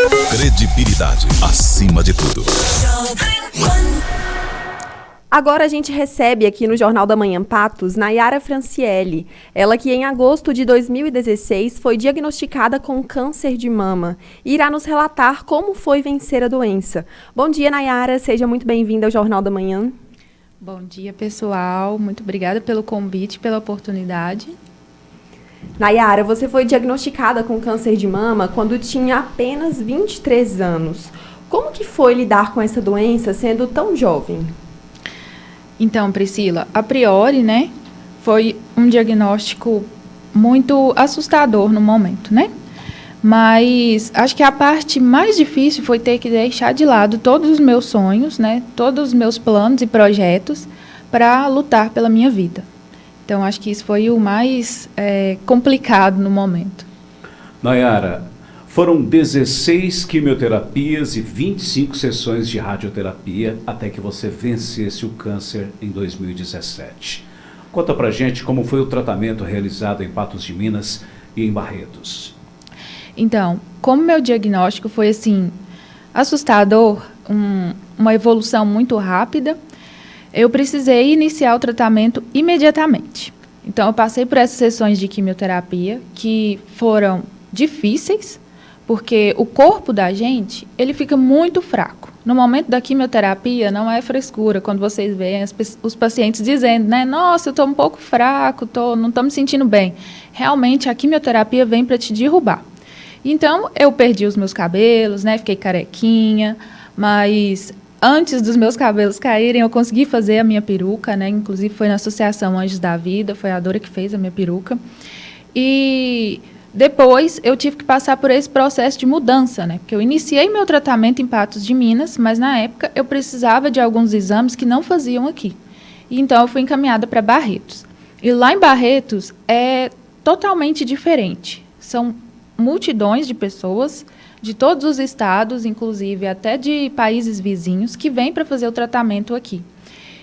Credibilidade acima de tudo. Agora a gente recebe aqui no Jornal da Manhã Patos, Nayara Franciele. Ela que em agosto de 2016 foi diagnosticada com câncer de mama e irá nos relatar como foi vencer a doença. Bom dia, Nayara. Seja muito bem-vinda ao Jornal da Manhã. Bom dia, pessoal. Muito obrigada pelo convite, pela oportunidade. Nayara, você foi diagnosticada com câncer de mama quando tinha apenas 23 anos. Como que foi lidar com essa doença sendo tão jovem? Então, Priscila, a priori, né, foi um diagnóstico muito assustador no momento, né? Mas acho que a parte mais difícil foi ter que deixar de lado todos os meus sonhos, né, todos os meus planos e projetos para lutar pela minha vida. Então, acho que isso foi o mais complicado no momento. Nayara, foram 16 quimioterapias e 25 sessões de radioterapia até que você vencesse o câncer em 2017. Conta pra gente como foi o tratamento realizado em Patos de Minas e em Barretos. Então, como meu diagnóstico foi assim, assustador, uma evolução muito rápida, eu precisei iniciar o tratamento imediatamente. Então, eu passei por essas sessões de quimioterapia que foram difíceis, porque o corpo da gente, ele fica muito fraco. No momento da quimioterapia, não é frescura, quando vocês veem os pacientes dizendo, né, nossa, eu estou um pouco fraco, não estou me sentindo bem. Realmente, a quimioterapia vem para te derrubar. Então, eu perdi os meus cabelos, né, fiquei carequinha, mas antes dos meus cabelos caírem, eu consegui fazer a minha peruca, né? Inclusive foi na Associação Anjos da Vida, foi a Dora que fez a minha peruca. E depois eu tive que passar por esse processo de mudança, né? Porque eu iniciei meu tratamento em Patos de Minas, mas na época eu precisava de alguns exames que não faziam aqui. E então eu fui encaminhada para Barretos. E lá em Barretos é totalmente diferente. São multidões de pessoas de todos os estados, inclusive até de países vizinhos, que vêm para fazer o tratamento aqui.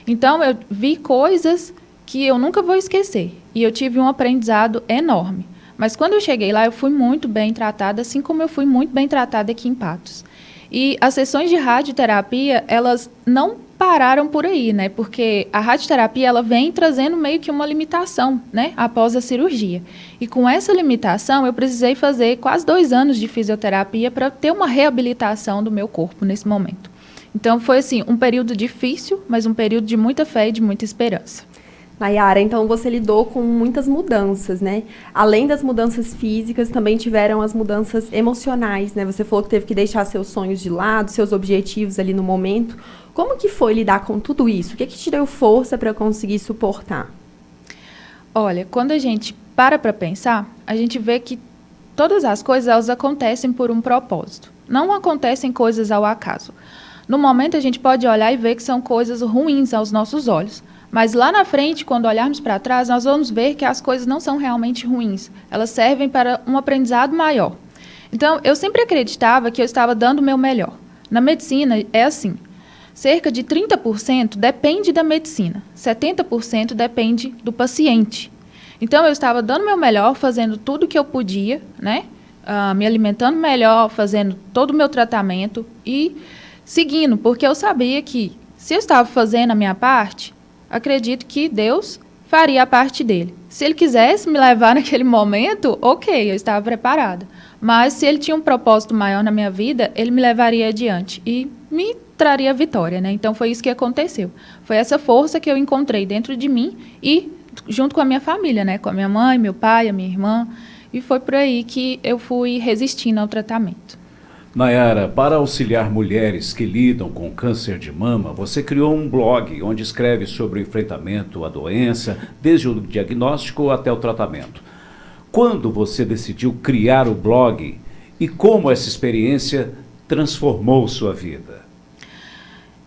Então, eu vi coisas que eu nunca vou esquecer. E eu tive um aprendizado enorme. Mas quando eu cheguei lá, eu fui muito bem tratada, assim como eu fui muito bem tratada aqui em Patos. E as sessões de radioterapia, elas não pararam por aí, né? Porque a radioterapia, ela vem trazendo meio que uma limitação, né? Após a cirurgia. E com essa limitação, eu precisei fazer quase 2 anos de fisioterapia para ter uma reabilitação do meu corpo nesse momento. Então, foi assim, um período difícil, mas um período de muita fé e de muita esperança. Nayara, então você lidou com muitas mudanças, né? Além das mudanças físicas, também tiveram as mudanças emocionais, né? Você falou que teve que deixar seus sonhos de lado, seus objetivos ali no momento. Como que foi lidar com tudo isso? O que te deu força para conseguir suportar? Olha, quando a gente para pensar, a gente vê que todas as coisas elas acontecem por um propósito. Não acontecem coisas ao acaso. No momento, a gente pode olhar e ver que são coisas ruins aos nossos olhos. Mas lá na frente, quando olharmos para trás, nós vamos ver que as coisas não são realmente ruins. Elas servem para um aprendizado maior. Então, eu sempre acreditava que eu estava dando o meu melhor. Na medicina, é assim. Cerca de 30% depende da medicina. 70% depende do paciente. Então, eu estava dando o meu melhor, fazendo tudo o que eu podia, né? Me alimentando melhor, fazendo todo o meu tratamento e seguindo, porque eu sabia que, se eu estava fazendo a minha parte, acredito que Deus faria a parte dele. Se ele quisesse me levar naquele momento, ok, eu estava preparada. Mas se ele tinha um propósito maior na minha vida, ele me levaria adiante e me traria vitória, né? Então foi isso que aconteceu. Foi essa força que eu encontrei dentro de mim e junto com a minha família, né? Com a minha mãe, meu pai, a minha irmã. E foi por aí que eu fui resistindo ao tratamento. Nayara, para auxiliar mulheres que lidam com câncer de mama, você criou um blog onde escreve sobre o enfrentamento à doença, desde o diagnóstico até o tratamento. Quando você decidiu criar o blog e como essa experiência transformou sua vida?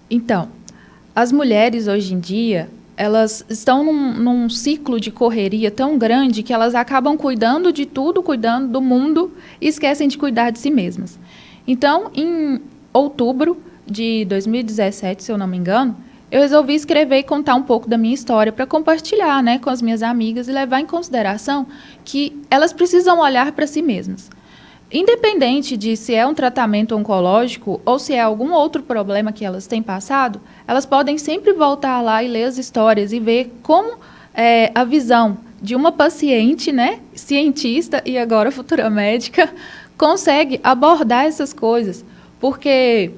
Então, as mulheres hoje em dia, elas estão num ciclo de correria tão grande que elas acabam cuidando de tudo, cuidando do mundo e esquecem de cuidar de si mesmas. Então, em outubro de 2017, se eu não me engano, eu resolvi escrever e contar um pouco da minha história para compartilhar, né, com as minhas amigas e levar em consideração que elas precisam olhar para si mesmas. Independente de se é um tratamento oncológico ou se é algum outro problema que elas têm passado, elas podem sempre voltar lá e ler as histórias e ver como a visão de uma paciente, né, cientista e agora futura médica, consegue abordar essas coisas. Porque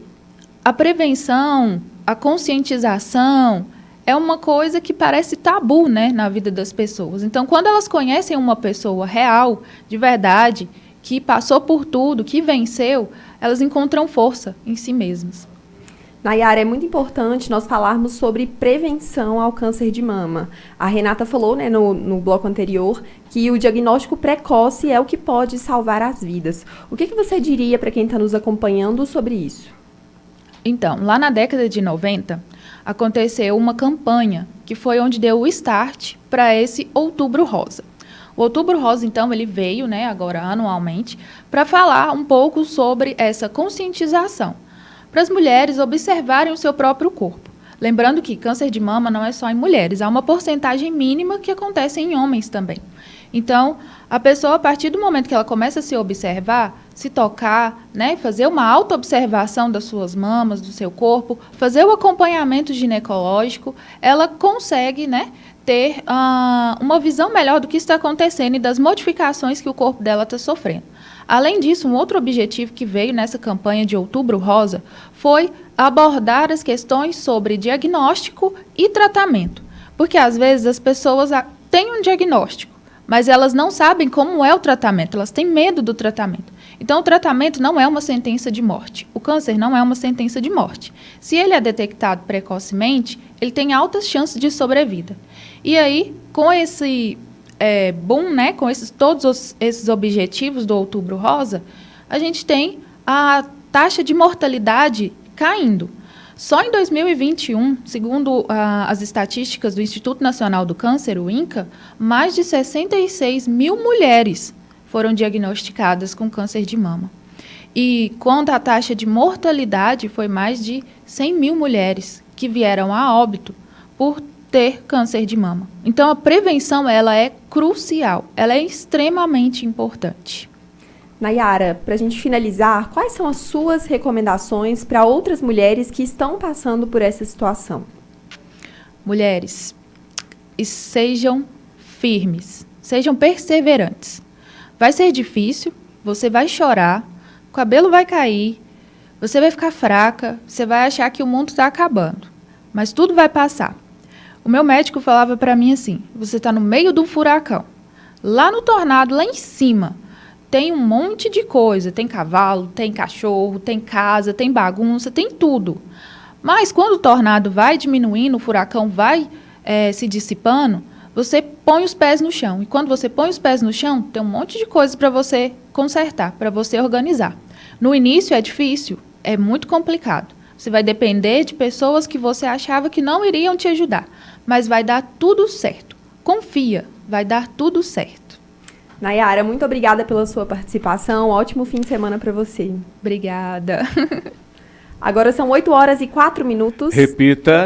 a prevenção, a conscientização é uma coisa que parece tabu, né, na vida das pessoas. Então, quando elas conhecem uma pessoa real, de verdade, que passou por tudo, que venceu, elas encontram força em si mesmas. Nayara, é muito importante nós falarmos sobre prevenção ao câncer de mama. A Renata falou, né, no bloco anterior, que o diagnóstico precoce é o que pode salvar as vidas. O que você diria para quem está nos acompanhando sobre isso? Então, lá na década de 90, aconteceu uma campanha que foi onde deu o start para esse Outubro Rosa. O Outubro Rosa, então, ele veio, né, agora anualmente, para falar um pouco sobre essa conscientização, para as mulheres observarem o seu próprio corpo. Lembrando que câncer de mama não é só em mulheres, há uma porcentagem mínima que acontece em homens também. Então, a pessoa, a partir do momento que ela começa a se observar, se tocar, né, fazer uma autoobservação das suas mamas, do seu corpo, fazer o acompanhamento ginecológico, ela consegue, né, ter uma visão melhor do que está acontecendo e das modificações que o corpo dela está sofrendo. Além disso, um outro objetivo que veio nessa campanha de Outubro Rosa foi abordar as questões sobre diagnóstico e tratamento. Porque, às vezes, as pessoas têm um diagnóstico, mas elas não sabem como é o tratamento, elas têm medo do tratamento. Então, o tratamento não é uma sentença de morte. O câncer não é uma sentença de morte. Se ele é detectado precocemente, ele tem altas chances de sobrevida. E aí, com esse boom, né, com todos esses objetivos do Outubro Rosa, a gente tem a taxa de mortalidade caindo. Só em 2021, segundo as estatísticas do Instituto Nacional do Câncer, o INCA, mais de 66 mil mulheres foram diagnosticadas com câncer de mama. E quanto à taxa de mortalidade, foi mais de 100 mil mulheres que vieram a óbito por ter câncer de mama. Então, a prevenção, ela é crucial, ela é extremamente importante. Nayara, para a gente finalizar, quais são as suas recomendações para outras mulheres que estão passando por essa situação? Mulheres, sejam firmes, sejam perseverantes. Vai ser difícil, você vai chorar, o cabelo vai cair, você vai ficar fraca, você vai achar que o mundo está acabando, mas tudo vai passar. O meu médico falava para mim assim, você está no meio de um furacão, lá no tornado, lá em cima, tem um monte de coisa, tem cavalo, tem cachorro, tem casa, tem bagunça, tem tudo. Mas quando o tornado vai diminuindo, o furacão vai se dissipando, você põe os pés no chão. E quando você põe os pés no chão, tem um monte de coisa para você consertar, para você organizar. No início é difícil, é muito complicado. Você vai depender de pessoas que você achava que não iriam te ajudar. Mas vai dar tudo certo. Confia, vai dar tudo certo. Nayara, muito obrigada pela sua participação. Ótimo fim de semana para você. Obrigada. Agora são 8 horas e 4 minutos. Repita.